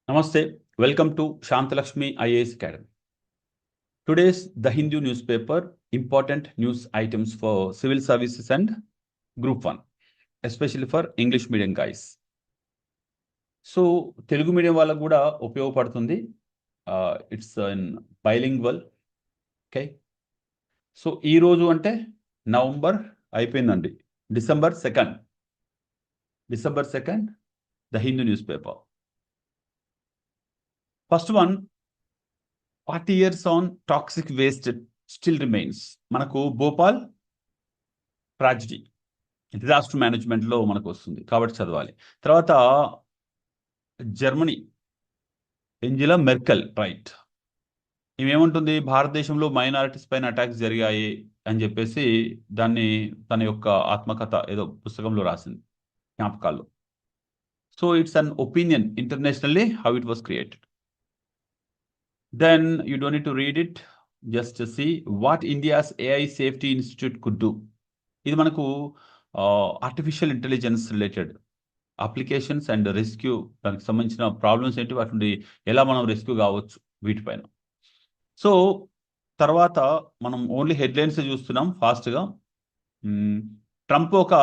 Namaste. Welcome to Shantalakshmi IAS Academy. Today's The Hindu newspaper, important news items for civil services and Group 1, especially for English medium guys. So Telugu medium వాళ్ళకు కూడా ఉపయోగపడుతుంది. It's in bilingual. Okay, so ఈరోజు అంటే November అయిపోయిందండి. December second the Hindu news paper. First one, 40 years on toxic waste still remains. మనకు Bhopal tragedy disaster మేనేజ్మెంట్లో మనకు వస్తుంది కాబట్టి చదవాలి. తర్వాత జర్మనీ ఏంజెలా మెర్కెల్, రైట్, ఏమేముంటుంది, భారతదేశంలో మైనారిటీస్ పైన అటాక్స్ జరిగాయి అని చెప్పేసి దాన్ని తన యొక్క ఆత్మకథ ఏదో పుస్తకంలో రాసింది, జ్ఞాపకాల్లో. So it's an opinion internationally how it was created. Then you don't need to read it, just to see what India's AI Safety Institute could do. ఇది మనకు artificial intelligence related applications and rescue, దానికి సంబంధించిన problems ఏంటి, వాటి నుండి ఎలా మనం rescue కావచ్చు వీటిపైన. సో తర్వాత మనం ఓన్లీ హెడ్లైన్స్ చూస్తున్నాం ఫాస్ట్గా. ట్రంప్ ఒక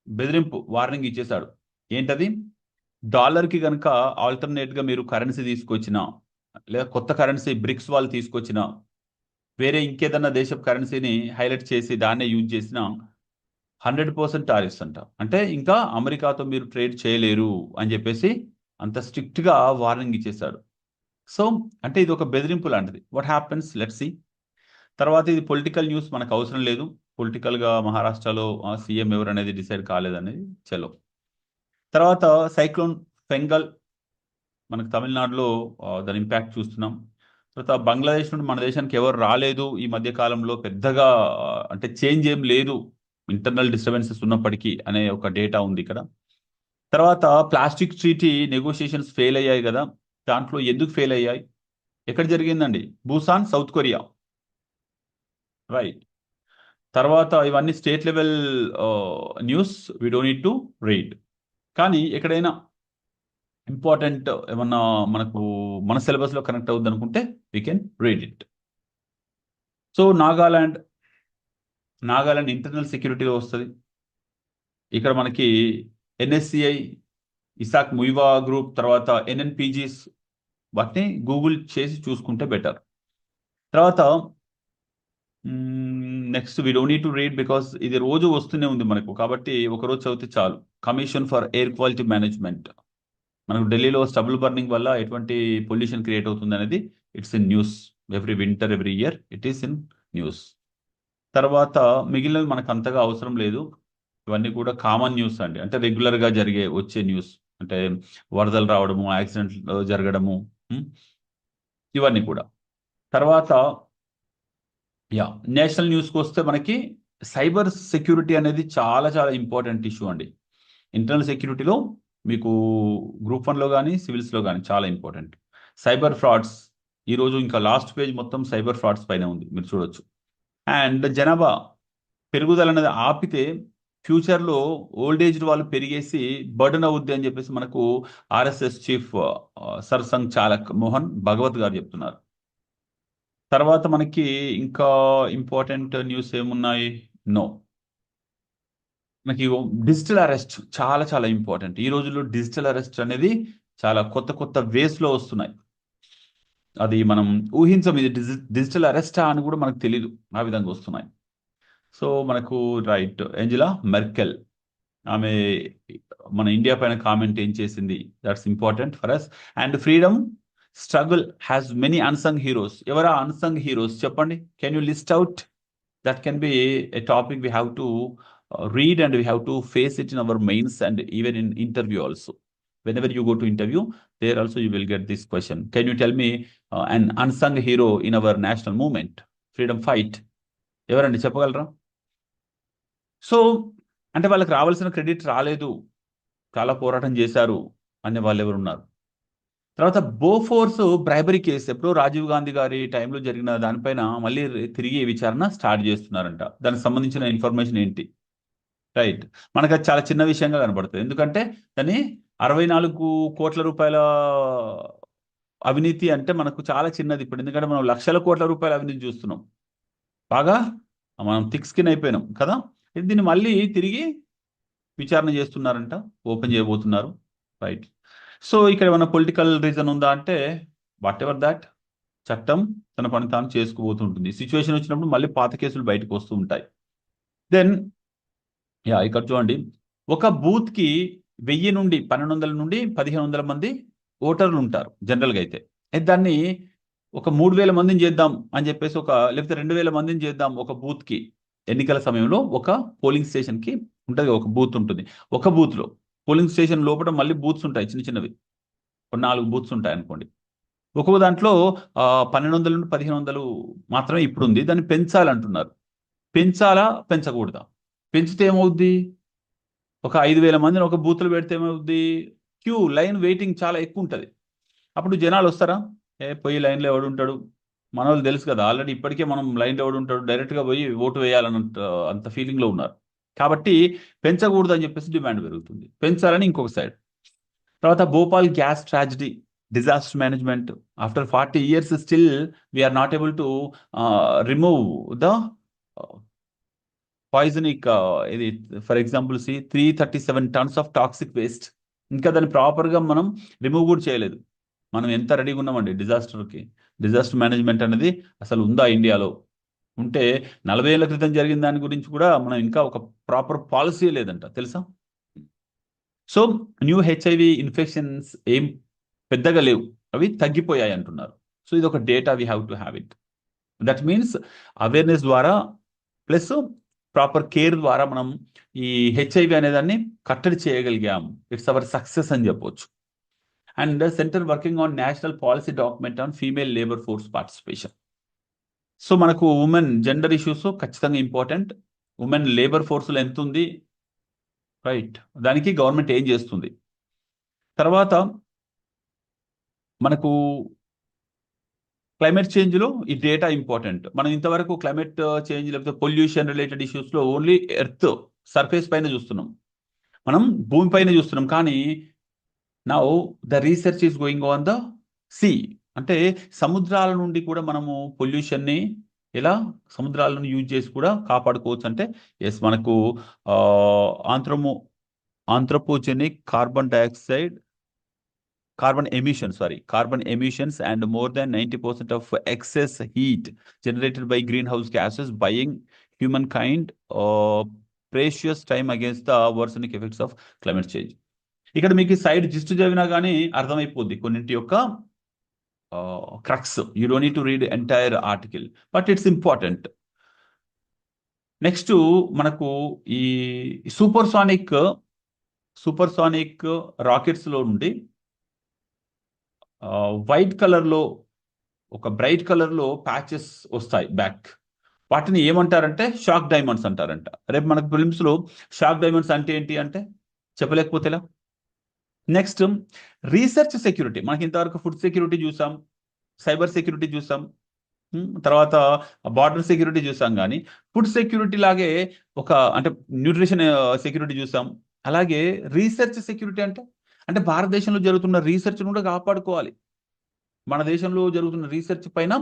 బెదిరింపు వార్నింగ్ ఇచ్చేశాడు. ఏంటది, డాలర్కి కనుక ఆల్టర్నేట్గా మీరు కరెన్సీ తీసుకొచ్చిన, లేదా కొత్త కరెన్సీ బ్రిక్స్ వాళ్ళు తీసుకొచ్చిన, వేరే ఇంకేదన్నా దేశపు కరెన్సీని హైలైట్ చేసి దాన్నే యూజ్ చేసిన 100% టారిఫ్స్ అంట. అంటే ఇంకా అమెరికాతో మీరు ట్రేడ్ చేయలేరు అని చెప్పేసి అంత స్ట్రిక్ట్గా వార్నింగ్ ఇచ్చేశాడు. సో అంటే ఇది ఒక బెదిరింపు లాంటిది. What happens, let's see. తర్వాత ఇది పొలిటికల్ న్యూస్, మనకు అవసరం లేదు. పొలిటికల్గా మహారాష్ట్రలో సీఎం ఎవరు అనేది డిసైడ్ కాలేదనేది చలో. తర్వాత సైక్లోన్ ఫెంగల్ మనకు తమిళనాడులో దాని ఇంపాక్ట్ చూస్తున్నాం. తర్వాత బంగ్లాదేశ్ నుండి మన దేశానికి ఎవరు రాలేదు ఈ మధ్య కాలంలో, పెద్దగా అంటే చేంజ్ ఏం లేదు, ఇంటర్నల్ డిస్టర్బెన్సెస్ ఉన్నప్పటికీ అనే ఒక డేటా ఉంది ఇక్కడ. తర్వాత ప్లాస్టిక్ ట్రీటీ నెగోషియేషన్స్ ఫెయిల్ అయ్యాయి కదా, దాంట్లో ఎందుకు ఫెయిల్ అయ్యాయి, ఎక్కడ జరిగిందండి, బూసాన్, సౌత్ కొరియా, రైట్. తర్వాత ఇవన్నీ state level news, we don't need to read. కానీ ఎక్కడైనా ఇంపార్టెంట్ ఏమన్నా మనకు మన సిలబస్లో కనెక్ట్ అవుద్ది అనుకుంటే we can read it. So Nagaland internal సెక్యూరిటీలో వస్తుంది. ఇక్కడ మనకి ఎన్ఎస్సిఐ, ఇసాక్ ముయివా గ్రూప్, తర్వాత ఎన్ఎన్పిజిస్, వాటిని గూగుల్ చేసి చూసుకుంటే బెటర్. తర్వాత next we don't need to read because ఇది రోజు వస్తూనే ఉంది మనకు, కాబట్టి ఒకరోజు చదివితే చాలు. Commission for air quality management, మనకు ఢిల్లీలో స్టబుల్ బర్నింగ్ వల్ల ఎటువంటి పొల్యూషన్ క్రియేట్ అవుతుంది అనేది it's in news. Every winter, every year it is in news. తర్వాత మిగిలినవి మనకు అంతగా అవసరం లేదు, ఇవన్నీ కూడా కామన్ న్యూస్ అండి, అంటే రెగ్యులర్గా వచ్చే న్యూస్, అంటే వరదలు రావడము, యాక్సిడెంట్ జరగడము, ఇవన్నీ కూడా. తర్వాత నేషనల్ న్యూస్కి వస్తే మనకి సైబర్ సెక్యూరిటీ అనేది చాలా చాలా ఇంపార్టెంట్ ఇష్యూ అండి. ఇంటర్నల్ సెక్యూరిటీలో మీకు గ్రూప్ 1లో కానీ సివిల్స్లో కానీ చాలా ఇంపార్టెంట్. సైబర్ ఫ్రాడ్స్, ఈరోజు ఇంకా లాస్ట్ పేజ్ మొత్తం సైబర్ ఫ్రాడ్స్ పైన ఉంది, మీరు చూడొచ్చు. అండ్ జనాభా పెరుగుదల అనేది ఆపితే ఫ్యూచర్లో ఓల్డ్ ఏజ్ వాళ్ళు పెరిగేసి బర్డన్ అవుద్ది అని చెప్పేసి మనకు ఆర్ఎస్ఎస్ చీఫ్ సర్సంఘ్ చాలక్ మోహన్ భగవత్ గారు చెప్తున్నారు. తర్వాత మనకి ఇంకా ఇంపార్టెంట్ న్యూస్ ఏమున్నాయి, నో. మనకి డిజిటల్ అరెస్ట్ చాలా చాలా ఇంపార్టెంట్. ఈ రోజుల్లో డిజిటల్ అరెస్ట్ అనేది చాలా కొత్త కొత్త వేస్లో వస్తున్నాయి. అది మనం ఊహించం, ఇది డిజిటల్ అరెస్టా అని కూడా మనకు తెలీదు, ఆ విధంగా వస్తున్నాయి. సో మనకు రైట్, ఏంజెలా మెర్కెల్, ఆమె మన ఇండియా పైన కామెంట్ ఏం చేసింది, that's important for us. And freedom struggle has many unsung heroes. ఎవరా అన్సంగ్ హీరోస్ చెప్పండి, can you list out? That can be a topic we have to read and we have to face it in our mains and even in interview also. Whenever you go to interview, there also you will get this question. Can you tell me an unsung hero in our national movement, freedom fight? ఎవరండి చెప్పగలరా? So అంటే వాళ్ళకి రావాల్సిన credit రాలేదు, చాలా పోరాటం చేశారు అనే వాళ్ళు ఎవరు ఉన్నారు? తర్వాత బోఫోర్స్ బ్రైబరీ కేసు, ఎప్పుడో రాజీవ్ గాంధీ గారి టైంలో జరిగిన దానిపైన మళ్ళీ తిరిగి విచారణ స్టార్ట్ చేస్తున్నారంట. దానికి సంబంధించిన ఇన్ఫర్మేషన్ ఏంటి? రైట్. మనకు అది చాలా చిన్న విషయంగా కనబడుతుంది. ఎందుకంటే దాన్ని 64 కోట్ల రూపాయల అవినీతి అంటే మనకు చాలా చిన్నది ఇప్పుడు. ఎందుకంటే మనం లక్షల కోట్ల రూపాయల అవినీతి చూస్తున్నాం. బాగా మనం థిక్ స్కిన్ అయిపోయినాం కదా. దీన్ని మళ్ళీ తిరిగి విచారణ చేస్తున్నారంట, ఓపెన్ చేయబోతున్నారు. రైట్. సో ఇక్కడ ఏమైనా పొలిటికల్ రీజన్ ఉందా అంటే వాట్ ఎవర్ దాట్, చట్టం తన పని తాను చేసుకుపోతుంటుంది. సిచ్యువేషన్ వచ్చినప్పుడు మళ్ళీ పాత కేసులు బయటకు వస్తూ ఉంటాయి. దెన్ ఇక్కడ చూడండి, ఒక బూత్ కి 1000 నుండి 1200 నుండి 1500 మంది ఓటర్లు ఉంటారు జనరల్గా అయితే. దాన్ని ఒక 3000 మందిని చేద్దాం అని చెప్పేసి లేకపోతే 2000 మందిని చేద్దాం ఒక బూత్ కి. ఎన్నికల సమయంలో ఒక పోలింగ్ స్టేషన్ కి ఉంటుంది, ఒక బూత్ ఉంటుంది. ఒక బూత్ లో పోలింగ్ స్టేషన్ లోపల మళ్ళీ బూత్స్ ఉంటాయి, చిన్న చిన్నవి 4 బూత్స్ ఉంటాయి అనుకోండి. ఒక్కొక్క దాంట్లో 1200 నుండి 1500 మాత్రమే ఇప్పుడు ఉంది. దాన్ని పెంచాలంటున్నారు. పెంచాలా పెంచకూడదా? పెంచితే ఏమవుద్ది? ఒక 5000 మందిని ఒక బూత్లో పెడితే ఏమవుద్ది? లైన్ వెయిటింగ్ చాలా ఎక్కువ ఉంటుంది. అప్పుడు జనాలు వస్తారా? పోయి లైన్లో ఎవడు ఉంటాడు, మన వాళ్ళు తెలుసు కదా ఆల్రెడీ. ఇప్పటికే మనం లైన్లో ఎవడు ఉంటాడు, డైరెక్ట్గా పోయి ఓటు వేయాలన్నంత అంత ఫీలింగ్లో ఉన్నారు. కాబట్టి పెంచకూడదు అని చెప్పేసి డిమాండ్ పెరుగుతుంది. పెంచాలని ఇంకొక సైడ్. తర్వాత Bhopal gas tragedy, disaster management. After 40 years still we are not able to remove the poisonic, ఇది for example 337 tons of toxic waste. ఇంకా దాన్ని ప్రాపర్గా మనం రిమూవ్ కూడా చేయలేదు. మనం ఎంత రెడీగా ఉన్నామండి డిజాస్టర్కి. డిజాస్టర్ మేనేజ్మెంట్ అనేది అసలు ఉందా ఇండియాలో? ఉంటే 40 ఏళ్ల క్రితం జరిగిన దాని గురించి కూడా మనం ఇంకా ఒక ప్రాపర్ పాలసీ లేదంట, తెలుసా? సో న్యూ హెచ్ఐవి ఇన్ఫెక్షన్స్ ఏం పెద్దగా లేవు, అవి తగ్గిపోయాయి అంటున్నారు. సో ఇది ఒక data we have to have it. That means awareness ద్వారా ప్లస్ ప్రాపర్ కేర్ ద్వారా మనం ఈ హెచ్ఐవి అనేదాన్ని కట్టడి చేయగలిగాం. ఇట్స్ అవర్ సక్సెస్ అని చెప్పొచ్చు. And centre working on national policy document on female labour force participation. So మనకు ఉమెన్ జెండర్ ఇష్యూస్ ఖచ్చితంగా ఇంపార్టెంట్. ఉమెన్ లేబర్ ఫోర్స్లో ఎంత ఉంది, రైట్, దానికి గవర్నమెంట్ ఏం చేస్తుంది. తర్వాత మనకు క్లైమేట్ చేంజ్లో ఈ డేటా ఇంపార్టెంట్. మనం ఇంతవరకు క్లైమేట్ చేంజ్ లేకపోతే పొల్యూషన్ రిలేటెడ్ ఇష్యూస్లో ఓన్లీ ఎర్త్ సర్ఫేస్ పైన చూస్తున్నాం, మనం భూమి పైన చూస్తున్నాం. కానీ now the research is going on the sea. అంటే సముద్రాల నుండి కూడా మనము పొల్యూషన్ని ఎలా సముద్రాలను యూజ్ చేసి కూడా కాపాడుకోవచ్చు. అంటే ఎస్, మనకు anthropogenic carbon emissions and more than 90% of excess heat generated by greenhouse gases buying humankind precious time against the worsening effects of climate change. ఇక్కడ మీకు సైడ్ జిస్ట్ చదివినా కానీ అర్థమైపోద్ది కొన్నింటి యొక్క crux. You don't need to read entire article, but it's important. Next మనకు ఈ supersonic రాకెట్స్లో నుండి వైట్ కలర్లో ఒక బ్రైట్ కలర్లో ప్యాచెస్ వస్తాయి బ్యాక్. వాటిని ఏమంటారంటే షాక్ డైమండ్స్ అంటారంట. రేపు మనకు ఫిలిమ్స్లో షాక్ డైమండ్స్ అంటే ఏంటి అంటే చెప్పలేకపోతేలా. Next research security. మనకి ఇంతవరకు ఫుడ్ సెక్యూరిటీ చూసాం, సైబర్ సెక్యూరిటీ చూసాం, తర్వాత బార్డర్ సెక్యూరిటీ చూసాం. కానీ ఫుడ్ సెక్యూరిటీ లాగే అంటే న్యూట్రిషన్ సెక్యూరిటీ చూసాం. అలాగే రీసెర్చ్ సెక్యూరిటీ అంటే భారతదేశంలో జరుగుతున్న రీసెర్చ్ కూడా కాపాడుకోవాలి. మన దేశంలో జరుగుతున్న రీసెర్చ్ పైన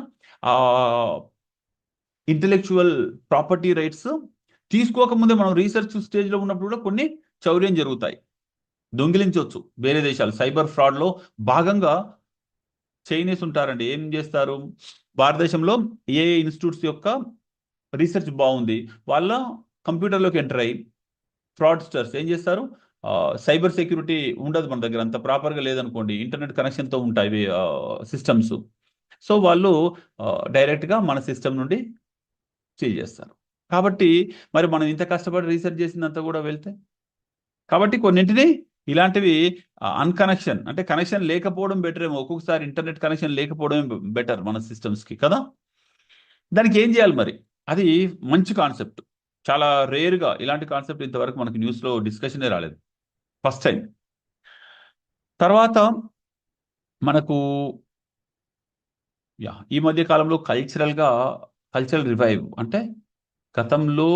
ఇంటెలెక్చువల్ ప్రాపర్టీ రైట్స్ తీసుకోకముందే మనం రీసెర్చ్ స్టేజ్లో ఉన్నప్పుడు కూడా కొన్ని చౌర్యం జరుగుతాయి, దొంగిలించవచ్చు వేరే దేశాలు. సైబర్ ఫ్రాడ్లో భాగంగా చైనీస్ ఉంటారండి. ఏం చేస్తారు, భారతదేశంలో ఏ ఇన్స్టిట్యూట్స్ యొక్క రీసెర్చ్ బాగుంది, వాళ్ళ కంప్యూటర్లోకి ఎంటర్ అయ్యి ఫ్రాడ్స్టర్స్ ఏం చేస్తారు, సైబర్ సెక్యూరిటీ ఉండదు మన దగ్గర, అంత ప్రాపర్గా లేదనుకోండి, ఇంటర్నెట్ కనెక్షన్తో ఉంటాయి సిస్టమ్స్. సో వాళ్ళు డైరెక్ట్గా మన సిస్టమ్ నుండి చేస్తారు. కాబట్టి మరి మనం ఇంత కష్టపడి రీసెర్చ్ చేసిందంతా కూడా వెళ్తే, కాబట్టి కొన్నింటిని ఇలాంటివి అన్కనెక్షన్ అంటే కనెక్షన్ లేకపోవడం బెటర్ ఏమో. ఒక్కొక్కసారి ఇంటర్నెట్ కనెక్షన్ లేకపోవడం బెటర్ మన సిస్టమ్స్కి కదా. దానికి ఏం చేయాలి మరి? అది మంచి కాన్సెప్ట్. చాలా రేర్గా ఇలాంటి కాన్సెప్ట్ ఇంతవరకు మనకు న్యూస్లో డిస్కషనే రాలేదు, ఫస్ట్ టైం. తర్వాత మనకు ఈ మధ్య కాలంలో కల్చరల్ రివైవ్ అంటే గతంలో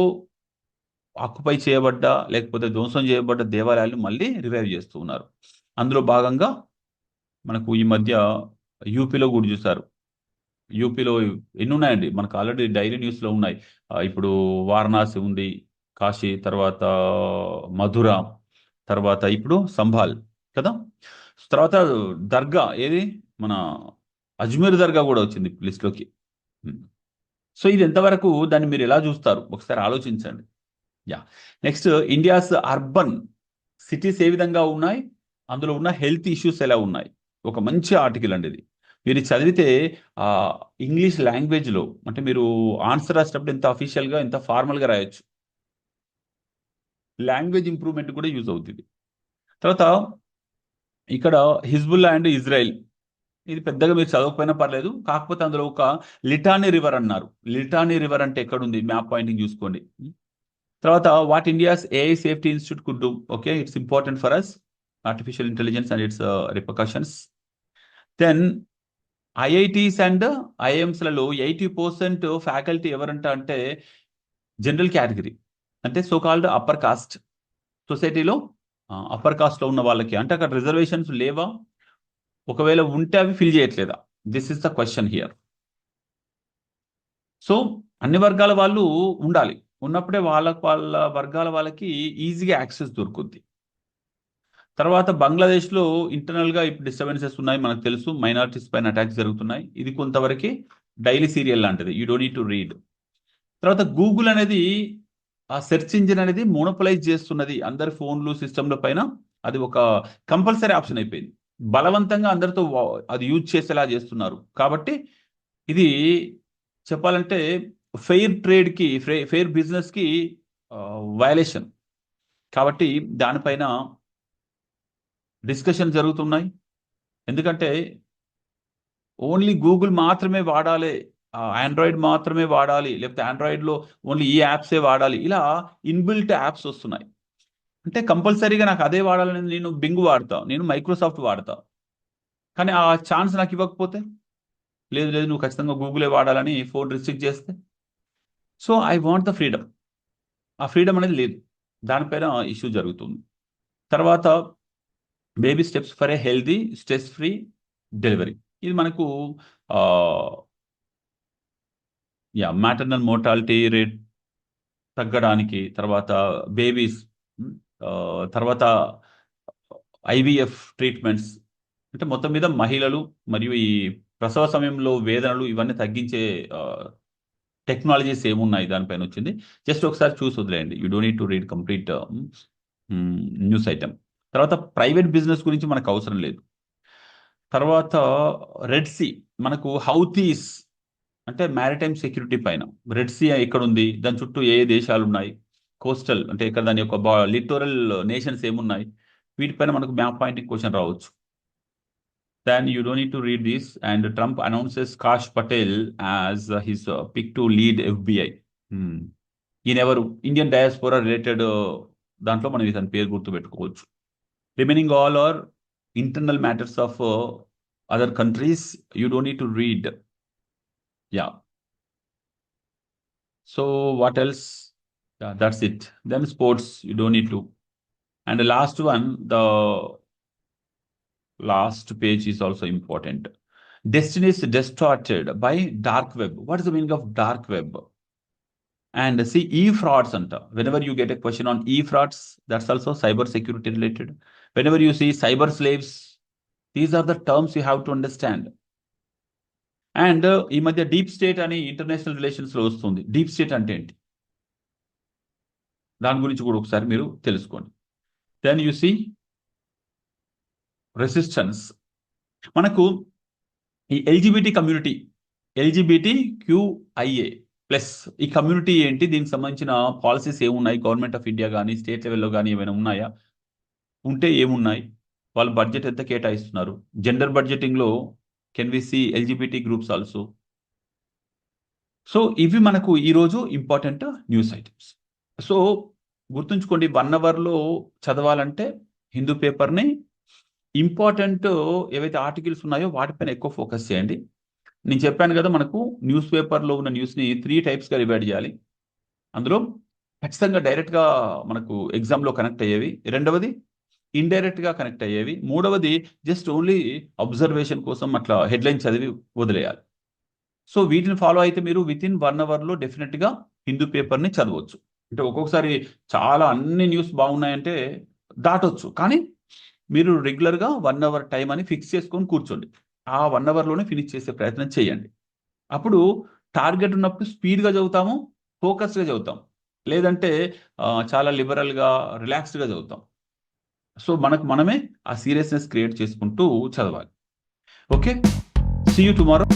ఆక్యుపై చేయబడ్డ లేకపోతే ధ్వంసం చేయబడ్డ దేవాలయాలను మళ్ళీ రివైవ్ చేస్తూ ఉన్నారు. అందులో భాగంగా మనకు ఈ మధ్య యూపీలో కూడా చూశారు. యూపీలో ఎన్ని ఉన్నాయండి, మనకు ఆల్రెడీ డైలీ న్యూస్లో ఉన్నాయి. ఇప్పుడు వారణాసి ఉంది, కాశీ, తర్వాత మధుర, తర్వాత ఇప్పుడు సంభాల్ కదా. తర్వాత దర్గా ఏది, మన అజ్మీర్ దర్గా కూడా వచ్చింది లిస్ట్లోకి. సో ఇది ఎంతవరకు, దాన్ని మీరు ఎలా చూస్తారు ఒకసారి ఆలోచించండి. Yeah. Next, India's urban cities ఏ విధంగా ఉన్నాయి, అందులో ఉన్న హెల్త్ ఇష్యూస్ ఎలా ఉన్నాయి. ఒక మంచి ఆర్టికల్ అండి ఇది. మీరు చదివితే ఇంగ్లీష్ లాంగ్వేజ్లో, అంటే మీరు ఆన్సర్ రాసేటప్పుడు ఎంత అఫీషియల్గా ఎంత ఫార్మల్గా రాయొచ్చు, లాంగ్వేజ్ ఇంప్రూవ్మెంట్ కూడా యూజ్ అవుతుంది. తర్వాత ఇక్కడ హిజ్బుల్లా అండ్ ఇజ్రాయెల్, ఇది పెద్దగా మీరు చదవకపోయినా పర్లేదు, కాకపోతే అందులో ఒక లిటానీ రివర్ అన్నారు. లిటానీ రివర్ అంటే ఎక్కడుంది, మ్యాప్ పాయింటింగ్ చూసుకోండి. తర్వాత what India's AI safety institute could do. Okay, it's important for us, artificial intelligence and its repercussions. Then IITs and ఐఐఎంస్లలో 80% ఫ్యాకల్టీ ఎవరంట అంటే జనరల్ కేటగిరీ, అంటే సో కాల్డ్ అప్పర్ కాస్ట్ సొసైటీలో, అప్పర్ కాస్ట్లో ఉన్న వాళ్ళకి. అంటే అక్కడ రిజర్వేషన్స్ లేవా, ఒకవేళ ఉంటే అవి ఫిల్ చేయట్లేదా, this is the question here. So అన్ని వర్గాల వాళ్ళు ఉండాలి, ఉన్నప్పుడే వాళ్ళ వర్గాల వాళ్ళకి ఈజీగా యాక్సెస్ దొరుకుద్ది. తర్వాత బంగ్లాదేశ్లో ఇంటర్నల్గా ఇప్పుడు డిస్టర్బెన్సెస్ ఉన్నాయి, మనకు తెలుసు, మైనారిటీస్ పైన అటాక్స్ జరుగుతున్నాయి. ఇది కొంతవరకు డైలీ సీరియల్ లాంటిది, you don't need to read. తర్వాత గూగుల్ అనేది, ఆ సెర్చ్ ఇంజిన్ అనేది మోనోపలైజ్ చేస్తున్నది అందరి ఫోన్లు సిస్టమ్ల పైన. అది ఒక కంపల్సరీ ఆప్షన్ అయిపోయింది, బలవంతంగా అందరితో అది యూజ్ చేసేలా చేస్తున్నారు. కాబట్టి ఇది చెప్పాలంటే ఫెయిర్ ట్రేడ్కి, ఫెయిర్ బిజినెస్కి వయలేషన్. కాబట్టి దానిపైన డిస్కషన్ జరుగుతున్నాయి. ఎందుకంటే ఓన్లీ గూగుల్ మాత్రమే వాడాలి, ఆండ్రాయిడ్ మాత్రమే వాడాలి, లేకపోతే ఆండ్రాయిడ్లో ఓన్లీ ఈ యాప్సే వాడాలి, ఇలా ఇన్బిల్ట్ యాప్స్ వస్తున్నాయి. అంటే కంపల్సరీగా నాకు అదే వాడాలని, నేను బింగ్ వాడతా, నేను మైక్రోసాఫ్ట్ వాడతా, కానీ ఆ ఛాన్స్ నాకు ఇవ్వకపోతే, లేదు లేదు నువ్వు ఖచ్చితంగా గూగులే వాడాలని ఫోన్ రిస్ట్రిక్ట్ చేస్తే, so I want the freedom. ఆ ఫ్రీడమ్ అనేది లేదు, దానిపైన ఇష్యూ జరుగుతుంది. తర్వాత baby steps for a healthy stress free delivery, ఇది మనకు మ్యాటర్నల్ మోర్టాలిటీ రేట్ తగ్గడానికి, తర్వాత బేబీస్, తర్వాత ఐవీఎఫ్ ట్రీట్మెంట్స్, అంటే మొత్తం మీద మహిళలు మరియు ఈ ప్రసవ సమయంలో వేదనలు ఇవన్నీ తగ్గించే టెక్నాలజీస్ ఏమున్నాయి దానిపైన వచ్చింది. జస్ట్ ఒకసారి చూసి వదిలేయండి, you don't need to read complete news item. తర్వాత ప్రైవేట్ బిజినెస్ గురించి మనకు అవసరం లేదు. తర్వాత రెడ్ సీ, మనకు హౌతీస్ అంటే మ్యారిటైమ్ సెక్యూరిటీ పైన. రెడ్ సీ ఎక్కడ ఉంది, దాని చుట్టూ ఏ దేశాలు ఉన్నాయి, కోస్టల్ అంటే ఇక్కడ దాని యొక్క లిటోరల్ నేషన్స్ ఏమున్నాయి, వీటిపైన మనకు మ్యాప్ పాయింటింగ్ క్వశ్చన్ రావచ్చు. Then you don't need to read this. And Trump announces Kash Patel as his pick to lead FBI. ఈయన ఎవరు, ఇండియన్ డయాస్పోరా రిలేటెడ్ దాంట్లో మనం ఇతని పేరు గుర్తు పెట్టుకోవచ్చు. Remaining all are internal matters of other countries, you don't need to read. Yeah. So what else? Yeah, that's it. Then sports, you don't need to. And the last one, the last page is also important. Destiny is distorted by dark web. What is the meaning of dark web? And see, e-frauds anta. Whenever you get a question on e-frauds, that's also cyber security related. Whenever you see cyber slaves, these are the terms you have to understand. And ఈ మధ్య deep state అని international రిలేషన్స్లో వస్తుంది. Deep state అంటే ఏంటి, దాని గురించి కూడా ఒకసారి మీరు తెలుసుకోండి. దెన్ యు సీ రెసిస్టెన్స్, మనకు ఈ LGBT community, LGBT QIA plus, ఈ కమ్యూనిటీ ఏంటి, దీనికి సంబంధించిన పాలసీస్ ఏమున్నాయి, గవర్నమెంట్ ఆఫ్ ఇండియా కానీ స్టేట్ లెవెల్లో కానీ ఏమైనా ఉన్నాయా, ఉంటే ఏమున్నాయి, వాళ్ళు బడ్జెట్ ఎంత కేటాయిస్తున్నారు, జెండర్ బడ్జెటింగ్లో can we see LGBT groups also. So ఇవి మనకు ఈరోజు ఇంపార్టెంట్ న్యూస్ ఐటమ్స్. సో గుర్తుంచుకోండి, 1 అవర్లో చదవాలంటే హిందూ పేపర్ని ఇంపార్టెంట్ ఏవైతే ఆర్టికల్స్ ఉన్నాయో వాటిపైన ఎక్కువ ఫోకస్ చేయండి. నేను చెప్పాను కదా, మనకు న్యూస్ పేపర్లో ఉన్న న్యూస్ని 3 టైప్స్గా డివైడ్ చేయాలి. అందులో ఖచ్చితంగా డైరెక్ట్గా మనకు ఎగ్జామ్లో కనెక్ట్ అయ్యేవి. రెండవది ఇండైరెక్ట్గా కనెక్ట్ అయ్యేవి. మూడవది జస్ట్ ఓన్లీ అబ్జర్వేషన్ కోసం అట్లా హెడ్లైన్ చదివి వదిలేయాలి. సో వీటిని ఫాలో అయితే మీరు వితిన్ 1 అవర్లో డెఫినెట్గా హిందూ పేపర్ని చదవచ్చు. అంటే ఒక్కొక్కసారి చాలా అన్ని న్యూస్ బాగున్నాయంటే దాటొచ్చు. కానీ మీరు రెగ్యులర్గా 1 అవర్ టైం అని ఫిక్స్ చేసుకొని కూర్చోండి. ఆ 1 అవర్లోనే ఫినిష్ చేసే ప్రయత్నం చేయండి. అప్పుడు టార్గెట్ ఉన్నప్పుడు స్పీడ్గా చదువుతాము, ఫోకస్డ్గా చదువుతాం. లేదంటే చాలా లిబరల్గా, రిలాక్స్డ్గా చదువుతాం. సో మనకు మనమే ఆ సీరియస్నెస్ క్రియేట్ చేసుకుంటూ చదవాలి. Okay, see you tomorrow.